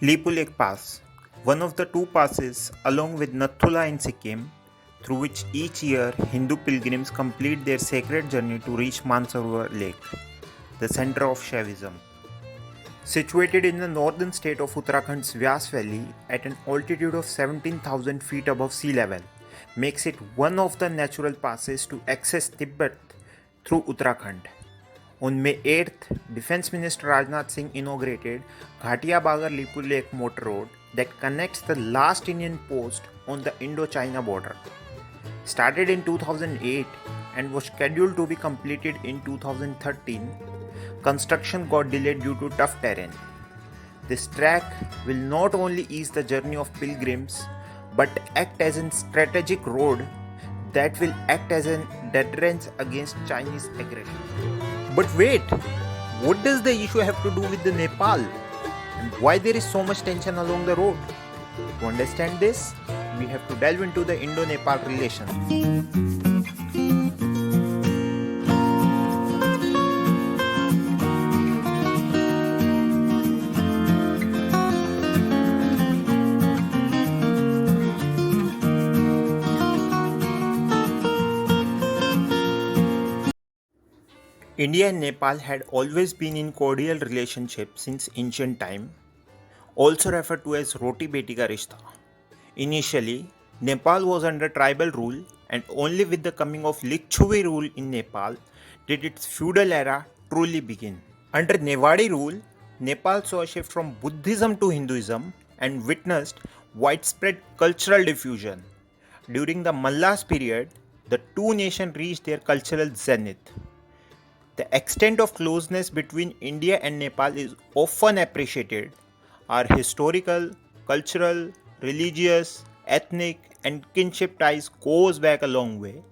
Lipulek Pass, one of the two passes along with Nathula in Sikkim, through which each year Hindu pilgrims complete their sacred journey to reach Mansarovar Lake, the center of Shaivism. Situated in the northern state of Uttarakhand's Vyas Valley at an altitude of 17,000 feet above sea level, makes it one of the natural passes to access Tibet through Uttarakhand. On May 8th, Defense Minister Rajnath Singh inaugurated Ghatia Bagar Lipulek Motor Road that connects the last Indian post on the Indo-China border. Started in 2008 and was scheduled to be completed in 2013, construction got delayed due to tough terrain. This track will not only ease the journey of pilgrims but act as a strategic road that will act as a deterrent against Chinese aggression. But wait, what does the issue have to do with the Nepal? And why there is so much tension along the road? To understand this, we have to delve into the Indo-Nepal relations. India and Nepal had always been in cordial relationship since ancient time, also referred to as Roti Beti Ka Rishta. Initially, Nepal was under tribal rule, and only with the coming of Lichhuvi rule in Nepal did its feudal era truly begin. Under Newari rule, Nepal saw a shift from Buddhism to Hinduism and witnessed widespread cultural diffusion. During the Mallas period, the two nations reached their cultural zenith. The extent of closeness between India and Nepal is often appreciated. Our historical, cultural, religious, ethnic, and kinship ties goes back a long way,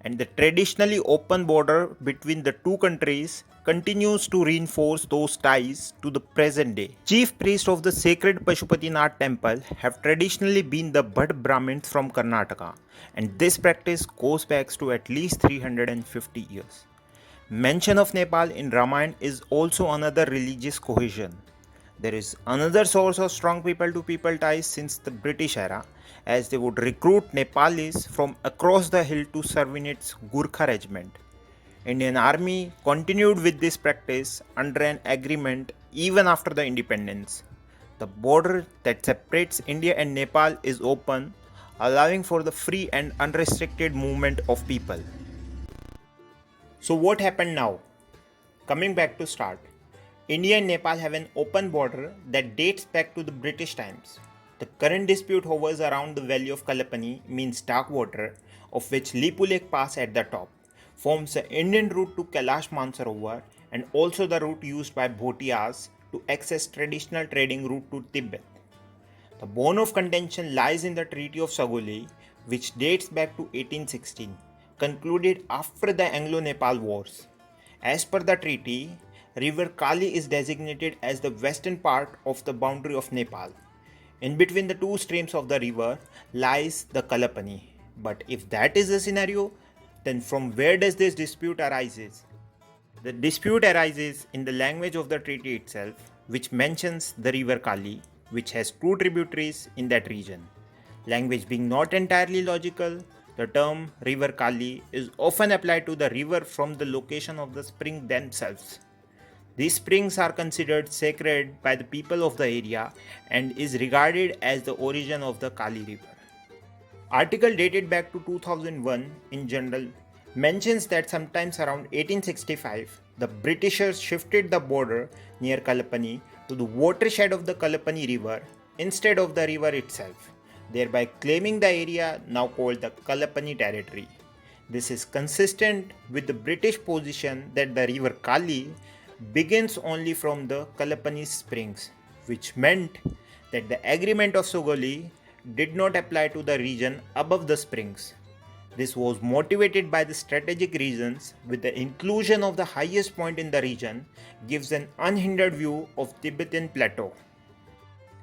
and the traditionally open border between the two countries continues to reinforce those ties to the present day. Chief priests of the sacred Pashupatinath temple have traditionally been the Bhatt Brahmins from Karnataka, and this practice goes back to at least 350 years. Mention of Nepal in Ramayana is also another religious cohesion. There is another source of strong people to people ties since the British era, as they would recruit Nepalis from across the hill to serve in its Gurkha regiment. Indian Army continued with this practice under an agreement even after the independence. The border that separates India and Nepal is open, allowing for the free and unrestricted movement of people. So what happened now? Coming back to start, India and Nepal have an open border that dates back to the British times. The current dispute hovers around the valley of Kalapani, means dark water, of which Lipulek Pass at the top forms the Indian route to Kailash Mansarovar and also the route used by Bhotiyas to access traditional trading route to Tibet. The bone of contention lies in the Treaty of Sagoli, which dates back to 1816, concluded after the Anglo-Nepal Wars. As per the treaty, River Kali is designated as the western part of the boundary of Nepal. In between the two streams of the river lies the Kalapani. But if that is the scenario, then from where does this dispute arises? The dispute arises in the language of the treaty itself, which mentions the river Kali, which has two tributaries in that region. Language being not entirely logical, the term river Kali is often applied to the river from the location of the spring themselves. These springs are considered sacred by the people of the area and is regarded as the origin of the Kali river. Article dated back to 2001 in general mentions that sometimes around 1865 the Britishers shifted the border near Kalapani to the watershed of the Kalapani river instead of the river itself, thereby claiming the area now called the Kalapani territory. This is consistent with the British position that the river Kali begins only from the Kalapani springs, which meant that the agreement of Sogoli did not apply to the region above the springs. This was motivated by the strategic reasons, with the inclusion of the highest point in the region gives an unhindered view of Tibetan plateau.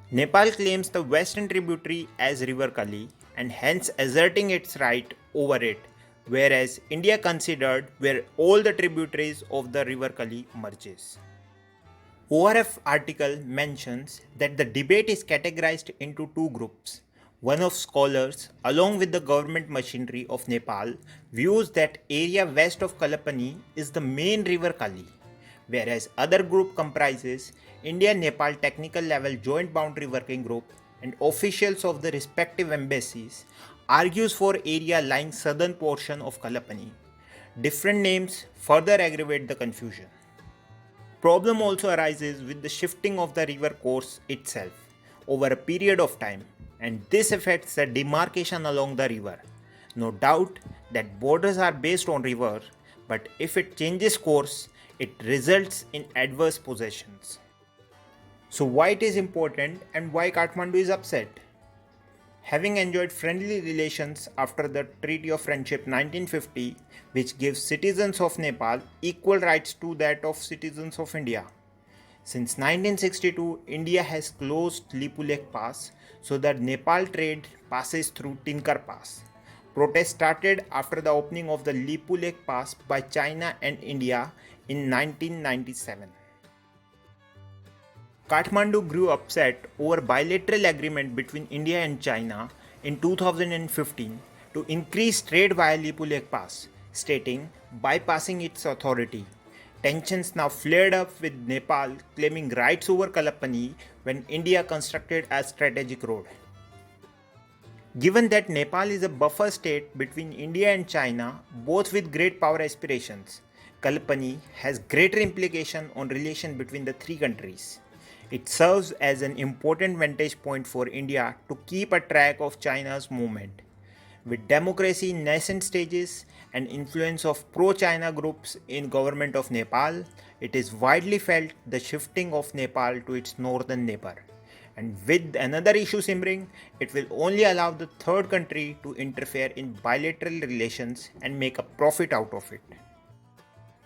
Nepal claims the western tributary as River Kali and hence asserting its right over it, whereas India considered where all the tributaries of the River Kali merges. ORF article mentions that the debate is categorized into two groups. One of scholars, along with the government machinery of Nepal, views that area west of Kalapani is the main river Kali, whereas other group comprises India-Nepal Technical Level Joint Boundary Working Group and officials of the respective embassies argues for area lying southern portion of Kalapani. Different names further aggravate the confusion. Problem also arises with the shifting of the river course itself over a period of time, and this affects the demarcation along the river. No doubt that borders are based on river, but if it changes course, it results in adverse possessions. So why it is important and why Kathmandu is upset? Having enjoyed friendly relations after the Treaty of Friendship 1950, which gives citizens of Nepal equal rights to that of citizens of India. Since 1962, India has closed Lipulekh Pass so that Nepal trade passes through Tinkar Pass. Protests started after the opening of the Lipulekh Pass by China and India in 1997. Kathmandu grew upset over bilateral agreement between India and China in 2015 to increase trade via Lipulekh Pass, stating bypassing its authority. Tensions now flared up with Nepal claiming rights over Kalapani when India constructed a strategic road. Given that Nepal is a buffer state between India and China, both with great power aspirations, Kalapani has greater implication on relation between the three countries. It serves as an important vantage point for India to keep a track of China's movement. With democracy in nascent stages and influence of pro-China groups in government of Nepal, it is widely felt the shifting of Nepal to its northern neighbor. And with another issue simmering, it will only allow the third country to interfere in bilateral relations and make a profit out of it.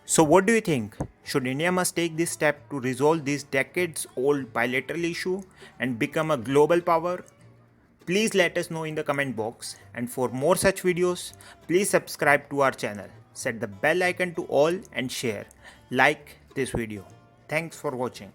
So what do you think? Should India must take this step to resolve this decades-old bilateral issue and become a global power? Please let us know in the comment box, and for more such videos, please subscribe to our channel, set the bell icon to all and share, like this video. Thanks for watching.